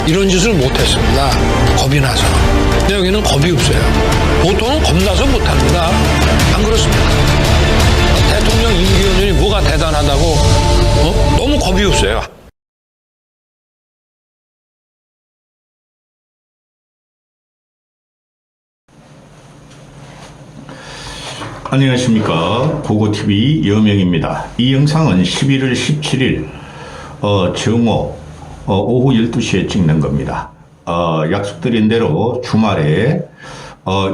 이런 짓을 못했습니다. 겁이 나서. 근데 여기는 겁이 없어요. 보통은 겁나서 못합니다. 안 그렇습니까? 대통령 임기연연이 뭐가 대단하다고 너무 겁이 없어요. 안녕하십니까. 고고TV 여명입니다. 이 영상은 11월 17일 정오 오후 12시에 찍는 겁니다. 약속드린 대로 주말에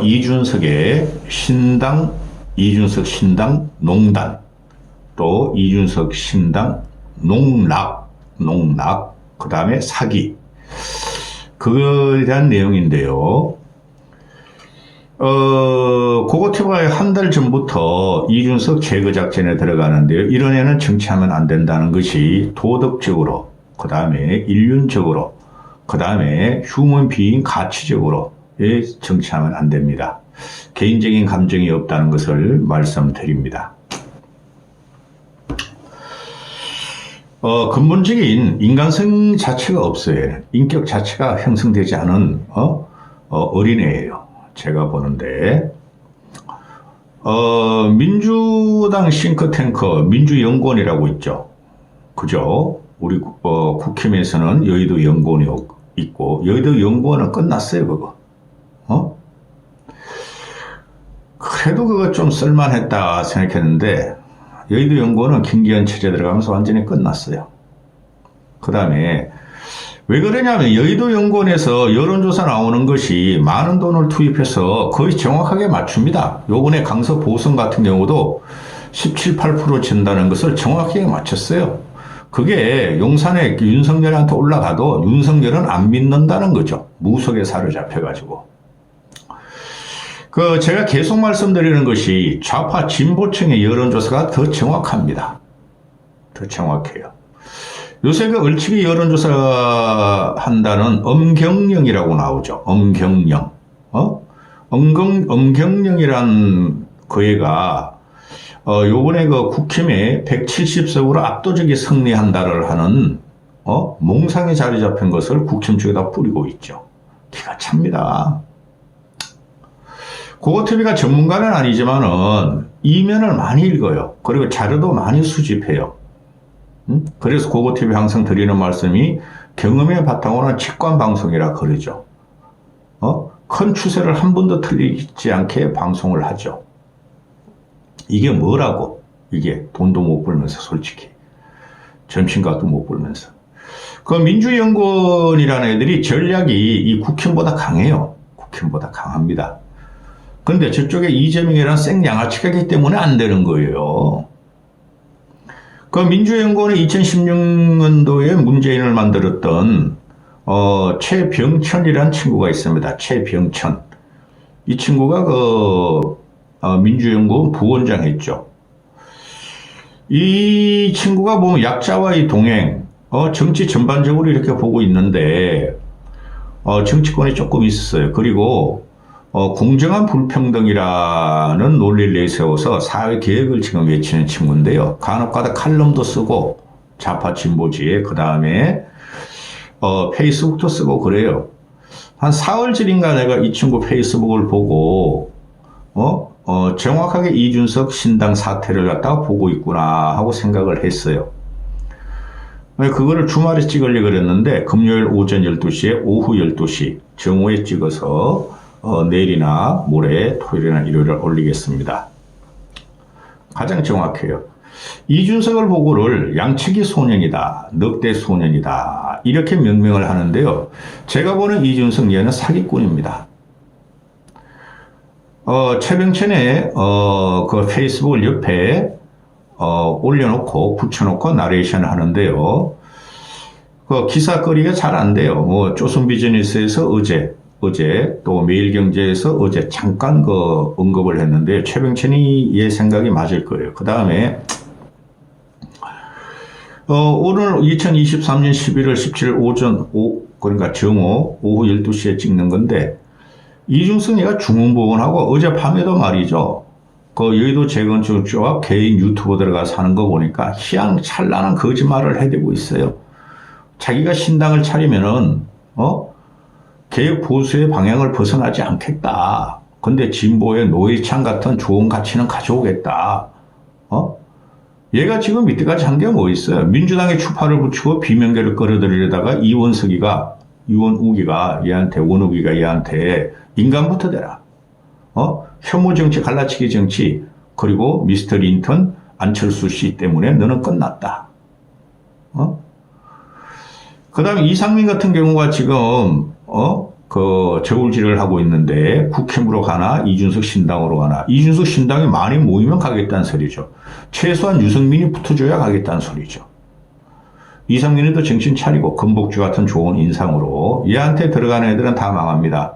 이준석의 신당, 이준석 신당 농단, 또 이준석 신당 농락, 그 다음에 사기, 그거에 대한 내용인데요. 고고TV가 한 달 전부터 이준석 제거 작전에 들어가는데요. 이런 애는 정치하면 안 된다는 것이 도덕적으로, 그 다음에 인륜적으로, 그 다음에 휴먼 비잉 가치적으로 정치하면 안 됩니다. 개인적인 감정이 없다는 것을 말씀드립니다. 근본적인 인간성 자체가 없어요. 인격 자체가 형성되지 않은 어린애예요. 제가 보는데 민주당 싱크탱크 민주연구원이라고 있죠. 그죠? 우리 국힘에서는 여의도 연구원이 있고, 여의도 연구원은 끝났어요. 그거 그래도 그거 좀 쓸만했다 생각했는데, 여의도 연구원은 김기현 체제 들어가면서 완전히 끝났어요. 그 다음에 왜 그러냐면 여의도 연구원에서 여론조사 나오는 것이 많은 돈을 투입해서 거의 정확하게 맞춥니다. 요번에 강서 보선 같은 경우도 17, 8% 진다는 것을 정확하게 맞췄어요. 그게 용산에 윤석열한테 올라가도 윤석열은 안 믿는다는 거죠. 무속에 사로잡혀가지고. 제가 계속 말씀드리는 것이 좌파 진보층의 여론조사가 더 정확합니다. 더 정확해요. 요새 그 얼치기 여론조사 한다는 엄경영이라고 나오죠. 엄경영. 엄경영이란 그 애가, 요번에 그 국힘에 170석으로 압도적인 승리한다를 하는, 몽상에 자리 잡힌 것을 국힘 쪽에다 뿌리고 있죠. 기가 찹니다. 고고TV가 전문가는 아니지만은 이면을 많이 읽어요. 그리고 자료도 많이 수집해요. 그래서 고고TV 항상 드리는 말씀이 경험에 바탕으로 한 직관방송이라 그러죠. 큰 추세를 한 번도 틀리지 않게 방송을 하죠. 이게 뭐라고? 이게 돈도 못 벌면서 솔직히. 점심값도 못 벌면서. 그 민주연구원이라는 애들이 전략이 이 국힘보다 강해요. 국힘보다 강합니다. 근데 저쪽에 이재명이라는 생양아치가 있기 때문에 안 되는 거예요. 그 민주연구원의 2016년도에 문재인을 만들었던 최병천이라는 친구가 있습니다. 최병천. 이 친구가 민주연구원 부원장 했죠. 이 친구가 보면 약자와의 동행, 정치 전반적으로 이렇게 보고 있는데, 정치권이 조금 있었어요. 그리고 공정한 불평등이라는 논리를 내세워서 사회 개혁을 지금 외치는 친구인데요. 간혹가다 칼럼도 쓰고 좌파 진보지에, 그 다음에 페이스북도 쓰고 그래요. 한 4월쯤인가 내가 이 친구 페이스북을 보고 정확하게 이준석 신당 사태를 갖다가 보고 있구나 하고 생각을 했어요. 그거를 주말에 찍으려고 그랬는데 금요일 오전 12시에 오후 12시 정오에 찍어서 내일이나 모레, 토요일이나 일요일에 올리겠습니다. 가장 정확해요. 이준석을 보고를 양치기 소년이다, 늑대 소년이다, 이렇게 명명을 하는데요. 제가 보는 이준석 얘는 사기꾼입니다. 최병천의 그 페이스북을 옆에 올려놓고 붙여놓고 나레이션을 하는데요. 그 기사거리가 잘 안 돼요. 조선비즈니스에서 어제 또 매일경제에서 어제 잠깐 언급을 했는데 최병천이 얘 생각이 맞을 거예요. 그 다음에 오늘 2023년 11월 17일 그러니까 정오 오후 12시에 찍는 건데, 이준석이가 중앙보건하고 어젯밤에도 말이죠. 여의도 재건축 조합 개인 유튜브 들어가서 하는 거 보니까 희양찬란한 거짓말을 해대고 있어요. 자기가 신당을 차리면은 개혁 보수의 방향을 벗어나지 않겠다. 근데 진보의 노회찬 같은 좋은 가치는 가져오겠다. 얘가 지금 이때까지 한 게 뭐 있어요? 민주당에 추파를 붙이고 비명계를 끌어들이려다가 원우기가 얘한테 인간부터 되라. 혐오 정치, 갈라치기 정치, 그리고 미스터 린턴, 안철수 씨 때문에 너는 끝났다. 그 다음에 이상민 같은 경우가 지금, 저울질을 하고 있는데, 국힘으로 가나, 이준석 신당으로 가나, 이준석 신당이 많이 모이면 가겠다는 소리죠. 최소한 유승민이 붙어줘야 가겠다는 소리죠. 이상민은 또 정신 차리고, 금복주 같은 좋은 인상으로, 얘한테 들어가는 애들은 다 망합니다.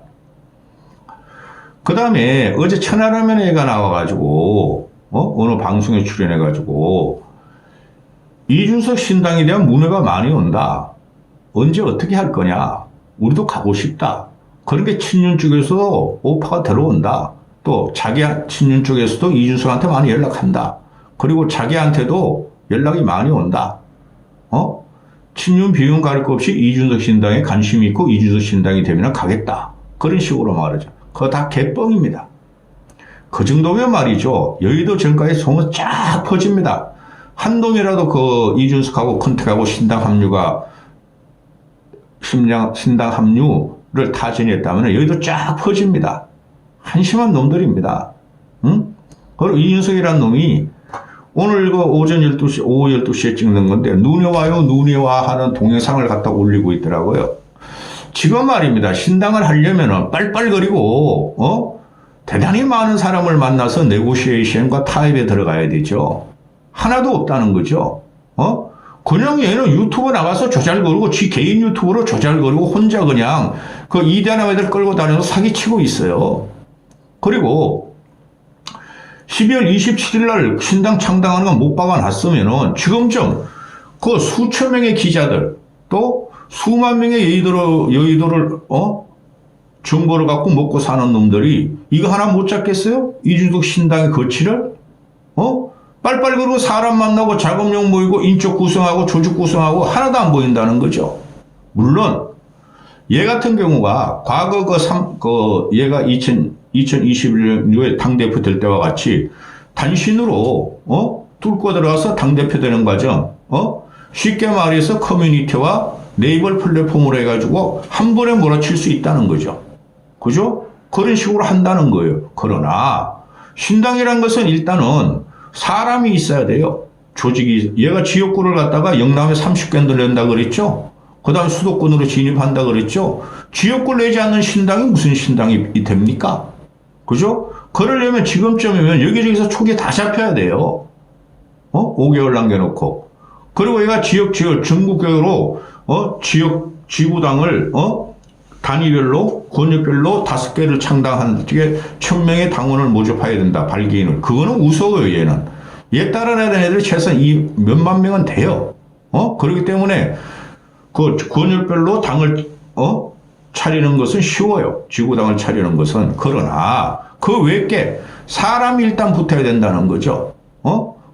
그 다음에 어제 천하라면 애가 나와가지고, 어느 방송에 출연해가지고, 이준석 신당에 대한 문의가 많이 온다. 언제 어떻게 할 거냐. 우리도 가고 싶다. 그런 게 친윤 쪽에서도 오파가 들어온다. 또 자기 친윤 쪽에서도 이준석한테 많이 연락한다. 그리고 자기한테도 연락이 많이 온다. 친윤 비윤 가릴 것 없이 이준석 신당에 관심이 있고 이준석 신당이 되면 가겠다. 그런 식으로 말하죠. 그거 다 개뻥입니다. 그 정도면 말이죠. 여의도 정가에 소문 쫙 퍼집니다. 한 놈이라도 그 이준석하고 컨택하고 신당 합류를 타진했다면 여의도 쫙 퍼집니다. 한심한 놈들입니다. 응? 그리고 이준석이라는 놈이 오늘 이거 오전 12시, 오후 12시에 찍는 건데 눈이 와요, 눈이 와 하는 동영상을 갖다 올리고 있더라고요. 지금 말입니다. 신당을 하려면은 빨빨거리고, 대단히 많은 사람을 만나서 네고시에이션과 타협에 들어가야 되죠. 하나도 없다는 거죠. 그냥 얘는 유튜브 나가서 조잘거리고, 지 개인 유튜브로 조잘거리고, 혼자 그냥 그 이대한 애들 끌고 다녀서 사기치고 있어요. 그리고 12월 27일 날 신당 창당하는 거 못 박아놨으면은 지금쯤 그 수천 명의 기자들, 또 수만 명의 여의도를, 정보를 갖고 먹고 사는 놈들이 이거 하나 못 잡겠어요? 이준석 신당의 거치를? 빨빨 그러고 사람 만나고 작업용 모이고 인적 구성하고 조직 구성하고 하나도 안 보인다는 거죠. 물론, 얘 같은 경우가 과거 얘가 2021년에 당대표 될 때와 같이 단신으로, 뚫고 들어가서 당대표 되는 과정, 쉽게 말해서 커뮤니티와 네이버 플랫폼으로 해가지고 한 번에 몰아칠 수 있다는 거죠. 그죠? 그런 식으로 한다는 거예요. 그러나 신당이란 것은 일단은 사람이 있어야 돼요. 조직이. 얘가 지역구를 갖다가 영남에 30개를 낸다 그랬죠. 그 다음에 수도권으로 진입한다 그랬죠. 지역구를 내지 않는 신당이 무슨 신당이 됩니까? 그죠? 그러려면 지금쯤이면 여기저기서 촉이 다 잡혀야 돼요. 5개월 남겨놓고. 그리고 얘가 지역, 전국적으로, 지구당을, 단위별로, 권역별로 5개를 창당하는 뒤에 1000명의 당원을 모집해야 된다, 발기인을. 그거는 우스워요, 얘는. 얘 따라내야 되는 애들이 최소한 몇만 명은 돼요. 그렇기 때문에, 그 권역별로 당을, 차리는 것은 쉬워요. 지구당을 차리는 것은. 그러나, 그 외께 사람이 일단 붙어야 된다는 거죠.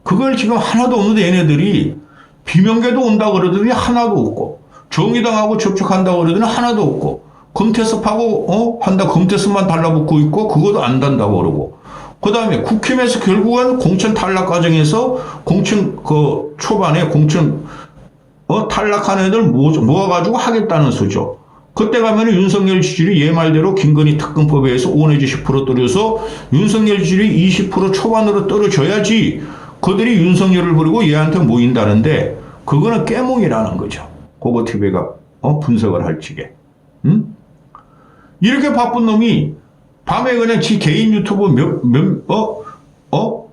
그걸 지금 하나도 없는데 얘네들이 비명계도 온다 그러더니 하나도 없고, 정의당하고 접촉한다 그러더니 하나도 없고, 금태섭하고, 금태섭만 달라붙고 있고, 그것도 안 단다고 그러고, 그 다음에 국힘에서 결국은 공천 탈락 과정에서 초반에 공천, 탈락한 애들 모아가지고 하겠다는 소죠. 그때 가면 윤석열 지지율이 얘 말대로 김건희 특검법에 의해서 5 내지 10% 떨어져서 윤석열 지지율이 20% 초반으로 떨어져야지 그들이 윤석열을 부르고 얘한테 모인다는데 그거는 깨몽이라는 거죠. 고고TV가 분석을 할 적에. 이렇게 바쁜 놈이 밤에 그냥 지 개인 유튜브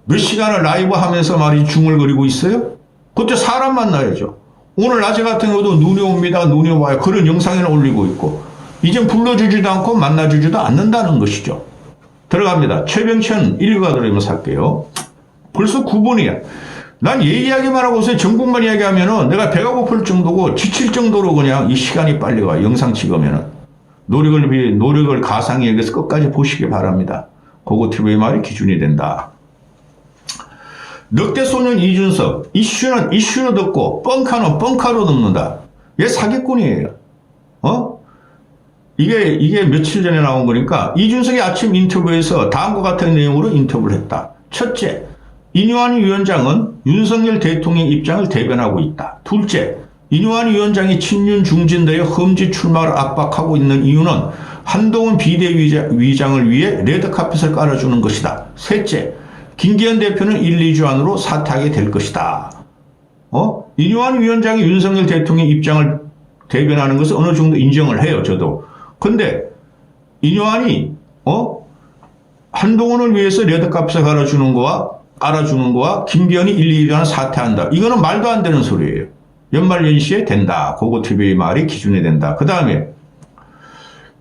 몇 시간을 라이브 하면서 말이 중얼거리고 있어요? 그때 사람 만나야죠. 오늘 낮에 같은 경우도 눈이 옵니다. 눈이 와요. 그런 영상을 올리고 있고 이젠 불러주지도 않고 만나주지도 않는다는 것이죠. 들어갑니다. 최병천 1위가 들어오면서 할게요. 벌써 9분이야. 난 얘 이야기만 하고서 전국만 이야기하면은 내가 배가 고플 정도고 지칠 정도로 그냥 이 시간이 빨리 와. 영상 찍으면은. 노력을 가상히 여기서 끝까지 보시기 바랍니다. 고고TV의 말이 기준이 된다. 늑대 소년 이준석. 이슈로 듣고 뻥카로 듣는다. 얘 사기꾼이에요. 이게 며칠 전에 나온 거니까 이준석이 아침 인터뷰에서 다음과 같은 내용으로 인터뷰를 했다. 첫째, 인요한 위원장은 윤석열 대통령 입장을 대변하고 있다. 둘째, 인요한 위원장이 친윤 중진들의 험지 출마를 압박하고 있는 이유는 한동훈 비대위장을 위해 레드카펫을 깔아주는 것이다. 셋째, 김기현 대표는 1, 2주 안으로 사퇴하게 될 것이다. 인요한 위원장이 윤석열 대통령 입장을 대변하는 것을 어느 정도 인정을 해요, 저도. 근데 인요한이 한동훈을 위해서 레드카펫을 깔아주는 거와 김기현이 1, 2주 안에 사퇴한다. 이거는 말도 안 되는 소리예요. 연말연시에 된다. 고고TV의 말이 기준이 된다. 그 다음에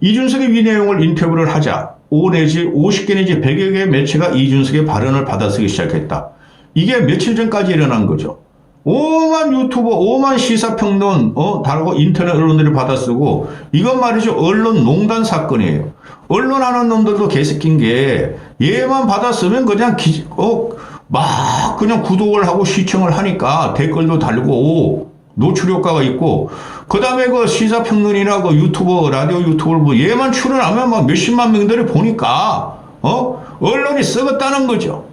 이준석의 이 내용을 인터뷰를 하자 50개 내지 100여 개의 매체가 이준석의 발언을 받아쓰기 시작했다. 이게 며칠 전까지 일어난 거죠. 오만 유튜버, 오만 시사평론, 다르고 인터넷 언론들이 받아쓰고, 이건 말이죠. 언론 농단 사건이에요. 언론하는 놈들도 개새낀 게, 얘만 받아쓰면 그냥 막 그냥 구독을 하고 시청을 하니까 댓글도 달고, 노출 효과가 있고, 그 다음에 그 시사평론이나 그 유튜버, 라디오 유튜브를 뭐 얘만 출연하면 막 몇십만 명들이 보니까, 언론이 썩었다는 거죠.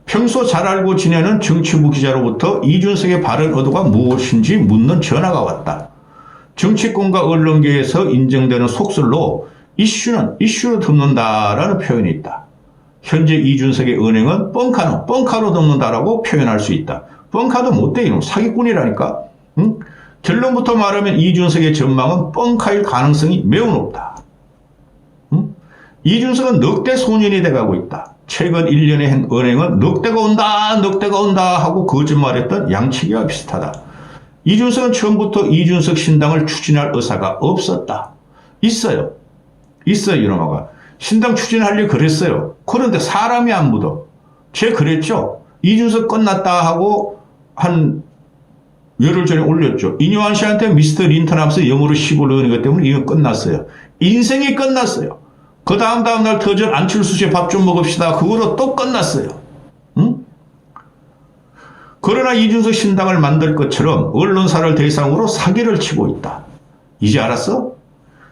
평소 잘 알고 지내는 정치부 기자로부터 이준석의 발언 의도가 무엇인지 묻는 전화가 왔다. 정치권과 언론계에서 인정되는 속설로 이슈로 덮는다라는 표현이 있다. 현재 이준석의 언행은 뻥카로 덮는다라고 표현할 수 있다. 뻥카도 못돼 이놈 사기꾼이라니까. 응? 결론부터 말하면 이준석의 전망은 뻥카일 가능성이 매우 높다. 응? 이준석은 넉대 소년이 돼가고 있다. 최근 1년의 언행은 넉대가 온다 하고 거짓말했던 양치기와 비슷하다. 이준석은 처음부터 이준석 신당을 추진할 의사가 없었다. 있어요 이놈아가. 신당 추진하려고 그랬어요. 그런데 사람이 안 묻어. 쟤 그랬죠. 이준석 끝났다 하고 한 열흘 전에 올렸죠. 인요한 씨한테 미스터 린턴 하면서 영어로 10을 넣은 것 때문에 이건 끝났어요. 인생이 끝났어요. 그 다음날 터전 안철수 씨 밥 좀 먹읍시다. 그거로 또 끝났어요. 응? 그러나 이준석 신당을 만들 것처럼 언론사를 대상으로 사기를 치고 있다. 이제 알았어?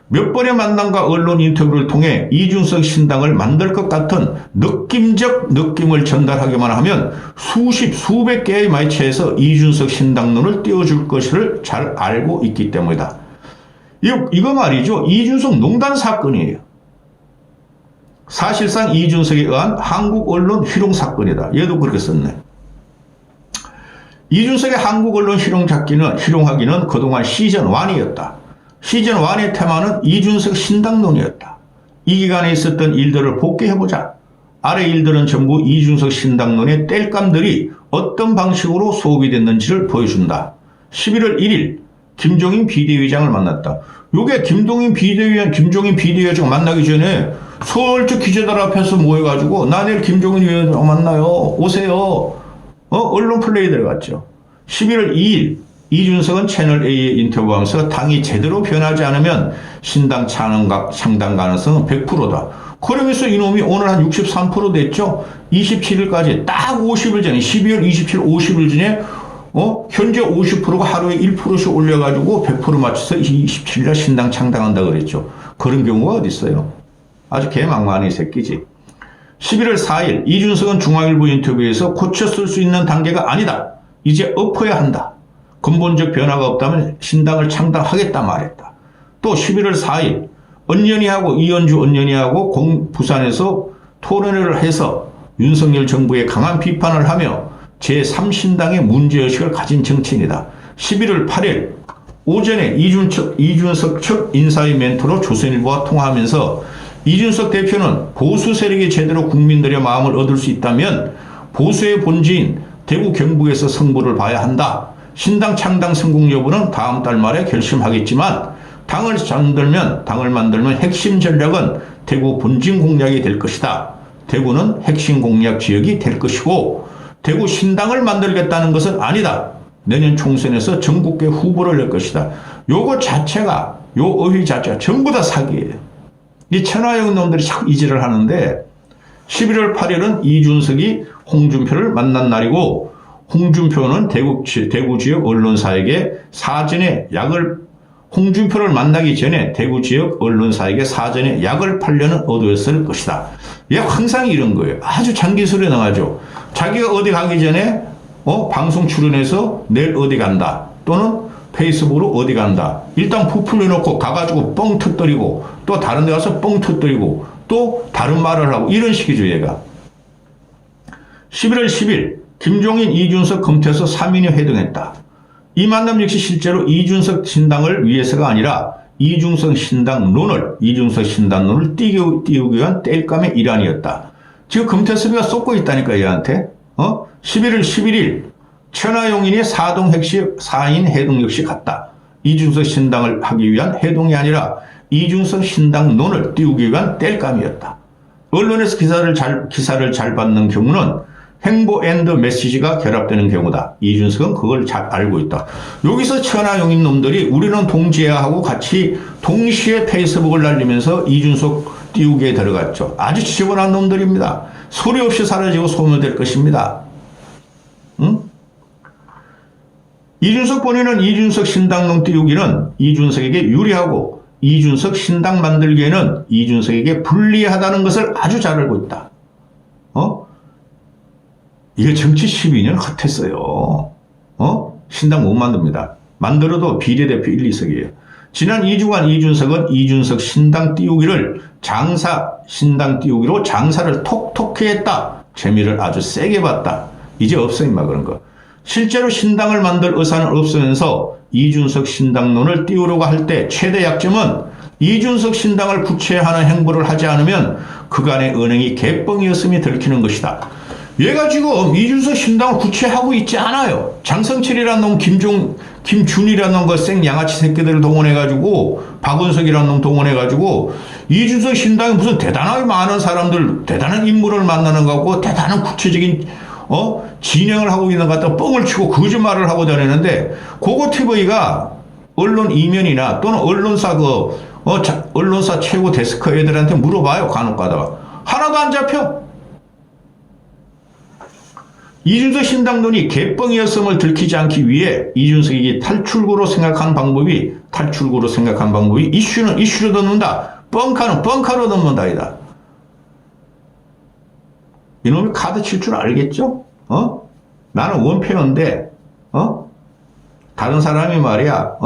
몇 번의 만남과 언론 인터뷰를 통해 이준석 신당을 만들 것 같은 느낌적 느낌을 전달하기만 하면 수백 개의 매체에서 이준석 신당론을 띄워줄 것을 잘 알고 있기 때문이다. 이거 말이죠. 이준석 농단 사건이에요. 사실상 이준석에 의한 한국 언론 희롱 사건이다. 얘도 그렇게 썼네. 이준석의 한국 언론 희롱하기는 그동안 시즌 1이었다. 시즌 1의 테마는 이준석 신당론이었다. 이 기간에 있었던 일들을 복귀해보자. 아래 일들은 전부 이준석 신당론의 땔감들이 어떤 방식으로 소비 됐는지를 보여준다. 11월 1일 김종인 비대위장을 만났다. 요게 김종인 비대위원장 만나기 전에 서울쪽 기자들 앞에서 모여가지고 나 내일 김종인 위원장 만나요. 오세요. 언론 플레이 들어갔죠. 11월 2일 이준석은 채널A에 인터뷰하면서 당이 제대로 변하지 않으면 신당 창당 가능성은 100%다. 그러면서 이놈이 오늘 한 63% 됐죠. 27일까지 딱 50일 전에 12월 27일 50일 전에 현재 50%가 하루에 1%씩 올려가지고 100% 맞춰서 27일날 신당 창당한다 그랬죠. 그런 경우가 어디 있어요. 아주 개망만한 새끼지. 11월 4일 이준석은 중앙일보 인터뷰에서 고쳐 쓸 수 있는 단계가 아니다. 이제 엎어야 한다. 근본적 변화가 없다면 신당을 창당하겠다 말했다. 또 11월 4일 이현주 언년이하고 부산에서 토론회를 해서 윤석열 정부의 강한 비판을 하며 제3신당의 문제의식을 가진 정치인이다. 11월 8일 오전에 이준석 측 인사의 멘토로 조선일보와 통화하면서 이준석 대표는 보수 세력이 제대로 국민들의 마음을 얻을 수 있다면 보수의 본지인 대구 경북에서 승부를 봐야 한다. 신당 창당 성공 여부는 다음 달 말에 결심하겠지만 당을 만들면 핵심 전략은 대구 본진 공략이 될 것이다. 대구는 핵심 공략 지역이 될 것이고 대구 신당을 만들겠다는 것은 아니다. 내년 총선에서 전국계 후보를 낼 것이다. 요거 자체가 요 어휘 자체가 전부 다 사기예요. 이 천하영 놈들이 자꾸 이질을 하는데 11월 8일은 이준석이 홍준표를 만난 날이고 홍준표는 대구 지역 언론사에게 사전에 홍준표를 만나기 전에 대구 지역 언론사에게 사전에 약을 팔려는 의도였을 것이다. 얘 항상 이런 거예요. 아주 장기술에 나가죠. 자기가 어디 가기 전에 방송 출연해서 내일 어디 간다. 또는 페이스북으로 어디 간다. 일단 부풀려 놓고 가가지고 뻥 터뜨리고 또 다른 데 가서 뻥 터뜨리고 또 다른 말을 하고 이런 식이죠, 얘가. 11월 10일 김종인, 이준석 검토해서 3인이 회동했다. 이 만남 역시 실제로 이준석 신당을 위해서가 아니라 이준석 신당론을 띄우기 위한 땔감의 일환이었다. 지금 금태섭이가 쏟고 있다니까 얘한테. 11월 11일 천하용인이 4인 회동 역시 갔다. 이준석 신당을 하기 위한 회동이 아니라 이준석 신당론을 띄우기 위한 땔감이었다. 언론에서 기사를 잘 받는 경우는 행보 앤드 메시지가 결합되는 경우다. 이준석은 그걸 잘 알고 있다. 여기서 천하용인 놈들이 우리는 동지야 하고 같이 동시에 페이스북을 날리면서 이준석 띄우기에 들어갔죠. 아주 지저분한 놈들입니다. 소리 없이 사라지고 소멸될 것입니다. 응? 이준석 본인은 이준석 신당론 띄우기는 이준석에게 유리하고 이준석 신당 만들기에는 이준석에게 불리하다는 것을 아주 잘 알고 있다. 이게 정치 12년 헛했어요. 신당 못 만듭니다. 만들어도 비례대표 1, 2석이에요. 지난 2주간 이준석은 이준석 신당 띄우기를 신당 띄우기로 장사를 톡톡히 했다. 재미를 아주 세게 봤다. 이제 없어 임마 그런 거. 실제로 신당을 만들 의사는 없으면서 이준석 신당론을 띄우려고 할 때 최대 약점은 이준석 신당을 구체화하는 행보를 하지 않으면 그간의 은행이 개뻥이었음이 들키는 것이다. 얘가 지금 이준석 신당을 구체하고 있지 않아요. 장성철이라는 놈, 김준이라는 놈, 그 생양아치 새끼들을 동원해가지고, 박은석이라는 놈 동원해가지고, 이준석 신당이 무슨 대단하게 많은 사람들, 대단한 인물을 만나는 거 같고, 대단한 구체적인, 진행을 하고 있는 것 같다 뻥을 치고 거짓말을 하고 다니는데, 그거 TV가 언론 이면이나 또는 언론사 언론사 최고 데스크 애들한테 물어봐요, 간혹 가다가. 하나도 안 잡혀. 이준석 신당론이 개뻥이었음을 들키지 않기 위해 이준석에게 탈출구로 생각한 방법이 이슈는 이슈로 넣는다. 뻥카는 뻥카로 넣는다. 이다. 이놈이 카드 칠 줄 알겠죠? 나는 원패인데, 다른 사람이 말이야,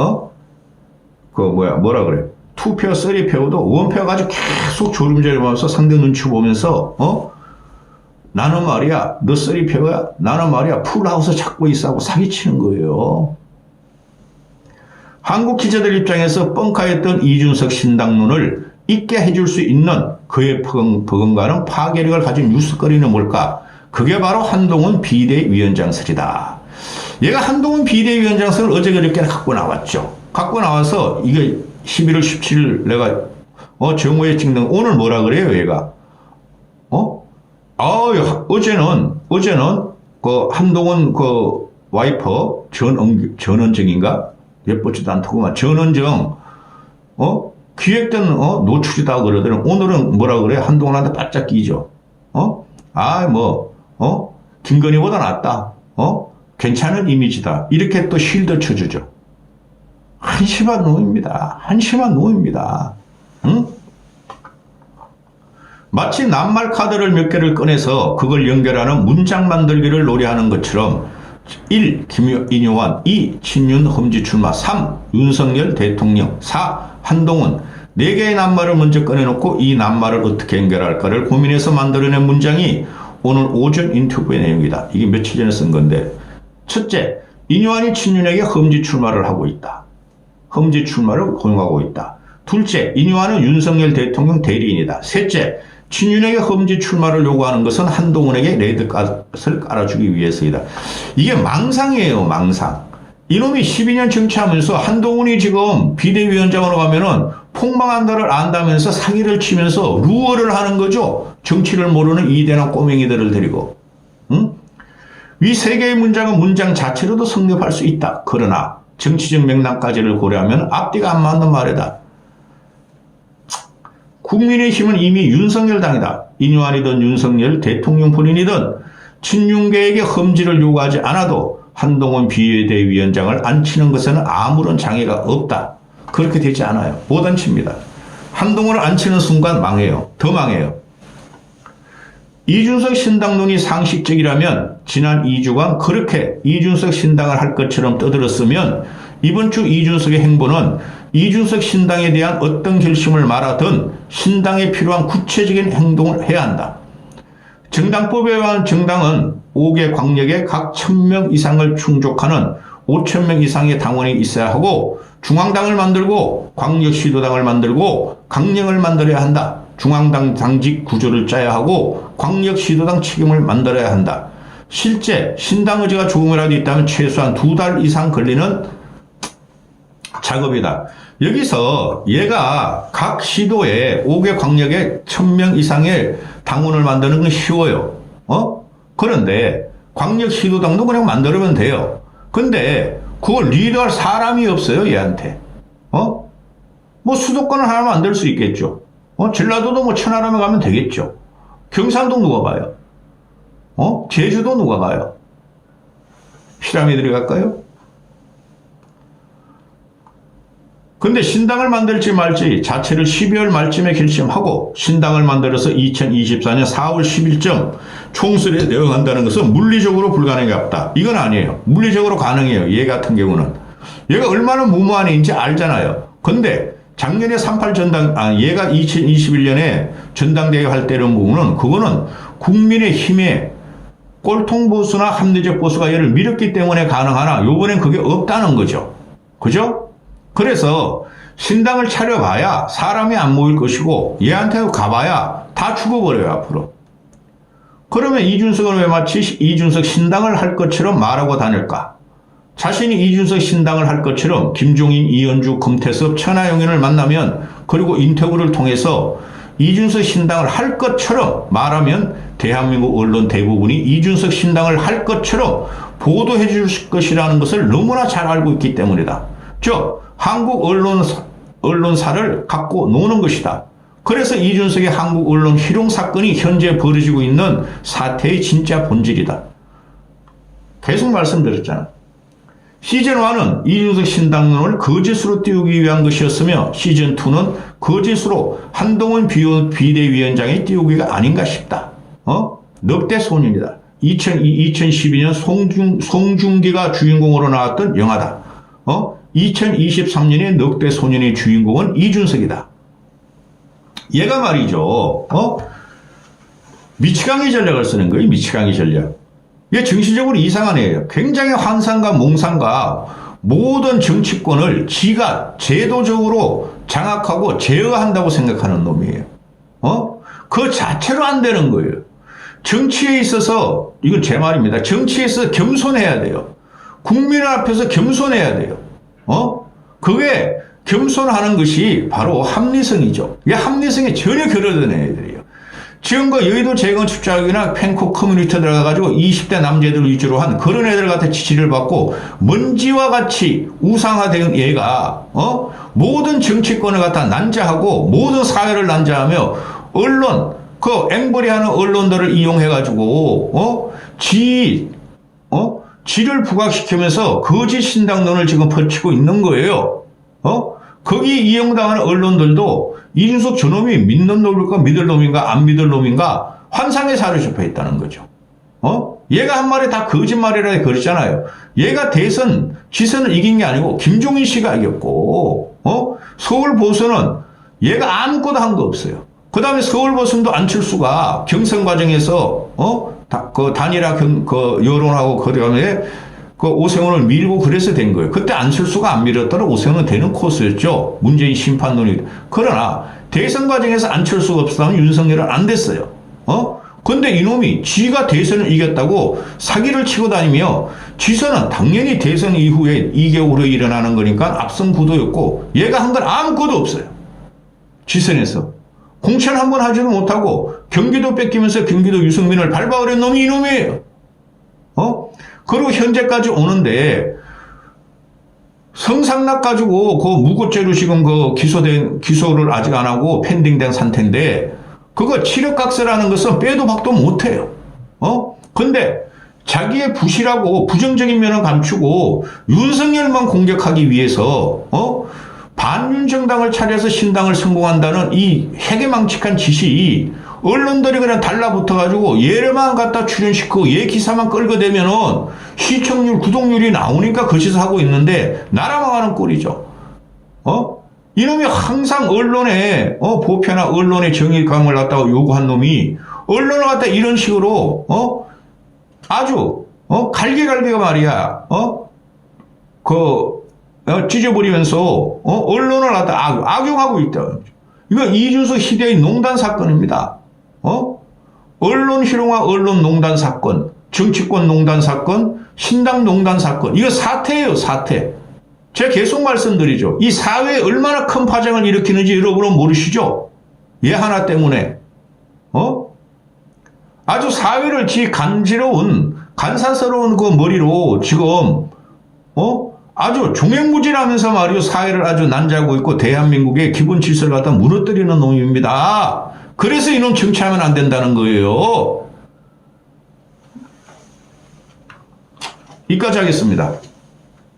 뭐라 그래. 투표, 쓰리표도 원패 가지고 계속 조름조름하면서 상대 눈치 보면서, 나는 말이야, 너 쓰리표야? 나는 말이야, 풀하우스 찾고 있어 하고 사기치는 거예요. 한국 기자들 입장에서 뻥카였던 이준석 신당론을 잊게 해줄 수 있는 그의 버금가는 파괴력을 가진 뉴스거리는 뭘까? 그게 바로 한동훈 비대위원장설이다. 얘가 한동훈 비대위원장설을 어제 그저께 갖고 나왔죠. 갖고 나와서 이게 11월 17일 내가 정오에 찍는 오늘 뭐라 그래요, 얘가? 어제는 그 한동훈 그 와이퍼 전원정인가? 예쁘지도 않더구만. 전원정 기획된 노출이다 그러더니 오늘은 뭐라 그래? 한동훈한테 바짝 끼죠. 김건희보다 낫다. 괜찮은 이미지다. 이렇게 또 실드 쳐주죠. 한심한 놈입니다. 한심한 놈입니다. 응? 마치 낱말 카드를 몇 개를 꺼내서 그걸 연결하는 문장 만들기를 노래하는 것처럼 1. 인요한 2. 친윤 험지 출마 3. 윤석열 대통령 4. 한동훈 4개의 낱말을 먼저 꺼내놓고 이 낱말을 어떻게 연결할까를 고민해서 만들어낸 문장이 오늘 오전 인터뷰의 내용이다. 이게 며칠 전에 쓴 건데 첫째, 인요한이 친윤에게 험지 출마를 하고 있다. 험지 출마를 고용하고 있다. 둘째, 인요한은 윤석열 대통령 대리인이다. 셋째, 친윤에게 험지 출마를 요구하는 것은 한동훈에게 레드카펫을 깔아주기 위해서이다. 이게 망상이에요, 망상. 이놈이 12년 정치하면서 한동훈이 지금 비대위원장으로 가면은 폭망한다를 안다면서 사기를 치면서 루어를 하는 거죠. 정치를 모르는 이대남 꼬맹이들을 데리고. 응? 위 세 개의 문장은 문장 자체로도 성립할 수 있다. 그러나 정치적 맥락까지를 고려하면 앞뒤가 안 맞는 말이다. 국민의힘은 이미 윤석열 당이다. 인요한이든 윤석열 대통령 본인이든 친윤계에게 험지를 요구하지 않아도 한동훈 비대위원장을 앉히는 것에는 아무런 장애가 없다. 그렇게 되지 않아요. 못 얹힙니다. 한동훈을 얹히는 순간 망해요. 더 망해요. 이준석 신당론이 상식적이라면 지난 2주간 그렇게 이준석 신당을 할 것처럼 떠들었으면 이번 주 이준석의 행보는 이준석 신당에 대한 어떤 결심을 말하든 신당에 필요한 구체적인 행동을 해야 한다. 정당법에 의한 정당은 5개 광역에 각 1000명 이상을 충족하는 5000명 이상의 당원이 있어야 하고 중앙당을 만들고 광역시도당을 만들고 강령을 만들어야 한다. 중앙당 당직 구조를 짜야 하고 광역시도당 책임을 만들어야 한다. 실제 신당 의지가 조금이라도 있다면 최소한 2달 이상 걸리는 작업이다. 여기서 얘가 각 시도에 5개 광역에 1000명 이상의 당원을 만드는 건 쉬워요. 그런데 광역시도당도 그냥 만들면 돼요. 근데 그걸 리더할 사람이 없어요, 얘한테. 뭐 수도권을 하나 만들 수 있겠죠. 전라도도 뭐 천하람에 가면 되겠죠. 경상도 누가 가요? 제주도 누가 가요? 피라미드를 갈까요? 근데 신당을 만들지 말지 자체를 12월 말쯤에 결심하고 신당을 만들어서 2024년 4월 10일쯤 총선에 대응한다는 것은 물리적으로 불가능이 없다. 이건 아니에요. 물리적으로 가능해요. 얘 같은 경우는. 얘가 얼마나 무모한 애인지 알잖아요. 근데 작년에 38 전당, 얘가 2021년에 전당대회 할 때는 부분은 그거는 국민의 힘에 꼴통 보수나 합리적 보수가 얘를 밀었기 때문에 가능하나 요번엔 그게 없다는 거죠. 그죠? 그래서 신당을 차려봐야 사람이 안 모일 것이고 얘한테 가봐야 다 죽어버려요 앞으로. 그러면 이준석은 왜 마치 이준석 신당을 할 것처럼 말하고 다닐까? 자신이 이준석 신당을 할 것처럼 김종인, 이현주, 금태섭, 천하영인을 만나면 그리고 인터뷰를 통해서 이준석 신당을 할 것처럼 말하면 대한민국 언론 대부분이 이준석 신당을 할 것처럼 보도해 줄 것이라는 것을 너무나 잘 알고 있기 때문이다. 즉 한국 언론사를 갖고 노는 것이다. 그래서 이준석의 한국 언론 희롱 사건이 현재 벌어지고 있는 사태의 진짜 본질이다. 계속 말씀드렸잖아. 시즌1은 이준석 신당론을 거짓으로 띄우기 위한 것이었으며 시즌2는 거짓으로 한동훈 비대위원장이 띄우기가 아닌가 싶다. 넉대 소년이다. 2012년 송중기가 주인공으로 나왔던 영화다. 2023년의 넉대 소년의 주인공은 이준석이다. 얘가 말이죠. 미치광이 전략을 쓰는 거예요. 미치광이 전략. 이게 정신적으로 이상한 애예요. 굉장히 환상과 몽상과 모든 정치권을 지가 제도적으로 장악하고 제어한다고 생각하는 놈이에요. 그 자체로 안 되는 거예요. 정치에 있어서, 이건 제 말입니다. 정치에 있어서 겸손해야 돼요. 국민 앞에서 겸손해야 돼요. 그게 겸손하는 것이 바로 합리성이죠. 이게 합리성에 전혀 결여된 애들이에요. 지금 그 여의도 재건축자격이나 펜코 커뮤니티 들어가가지고 20대 남자들 위주로 한 그런 애들 같은 지지를 받고 먼지와 같이 우상화된 얘가, 모든 정치권을 갖다 난자하고 모든 사회를 난자하며 언론, 그 앵벌이하는 언론들을 이용해가지고, 지를 부각시키면서 거짓 신당론을 지금 펼치고 있는 거예요. 거기 이용당하는 언론들도 이준석 저놈이 믿는 놈일까 믿을 놈인가 안 믿을 놈인가 환상에 사로잡혀 있다는 거죠. 얘가 한 말이 다 거짓말이라 그랬잖아요. 얘가 지선을 이긴 게 아니고 김종인 씨가 이겼고, 서울 보수는 얘가 아무것도 한 거 없어요. 그 다음에 서울 보수도 안철수가 경선 과정에서, 그 단일화 여론하고 그 다음에 그 오세훈을 밀고 그래서 된 거예요. 그때 안철수가 안 밀었더라도 오세훈은 되는 코스였죠. 문재인 심판론이. 그러나 대선 과정에서 안철수가 없었다면 윤석열은 안 됐어요. 근데 이놈이 지가 대선을 이겼다고 사기를 치고 다니며 지선은 당연히 대선 이후에 2개월 후에 일어나는 거니까 앞선 구도였고 얘가 한 건 아무것도 없어요. 지선에서. 공천 한 번 하지도 못하고 경기도 뺏기면서 경기도 유승민을 밟아버린 놈이 이놈이에요. 그리고 현재까지 오는데 성상납 가지고 그 무고죄로 지금 그 기소를 아직 안 하고 펜딩된 상태인데 그거 치력각서라는 것은 빼도 박도 못해요. 근데 자기의 부실하고 부정적인 면을 감추고 윤석열만 공격하기 위해서 반윤 정당을 차려서 신당을 성공한다는 이 해괴망측한 짓이 언론들이 그냥 달라붙어가지고 얘만 갖다 출연시키고 얘 기사만 끌고대면은 시청률, 구독률이 나오니까 그 짓을 하고 있는데 나라 망하는 꼴이죠. 이놈이 항상 언론에 보편화 언론의 정의감을 갖다가 요구한 놈이 언론을 갖다 이런 식으로 아주 갈게갈게가 말이야 찢어버리면서 언론을 갖다 악용하고 있다. 이거 이준석 희대의 농단 사건입니다. 언론 희롱과 언론 농단 사건, 정치권 농단 사건, 신당 농단 사건. 이거 사태예요, 사태. 제가 계속 말씀드리죠. 이 사회에 얼마나 큰 파장을 일으키는지 여러분은 모르시죠? 얘 하나 때문에. 아주 사회를 지 간지러운, 간사스러운 그 머리로 지금, 아주 종횡무진하면서 말이요, 사회를 아주 난자고 있고 대한민국의 기본 질서를 갖다 무너뜨리는 놈입니다. 그래서 이놈 정치하면 안 된다는 거예요. 이까지 하겠습니다.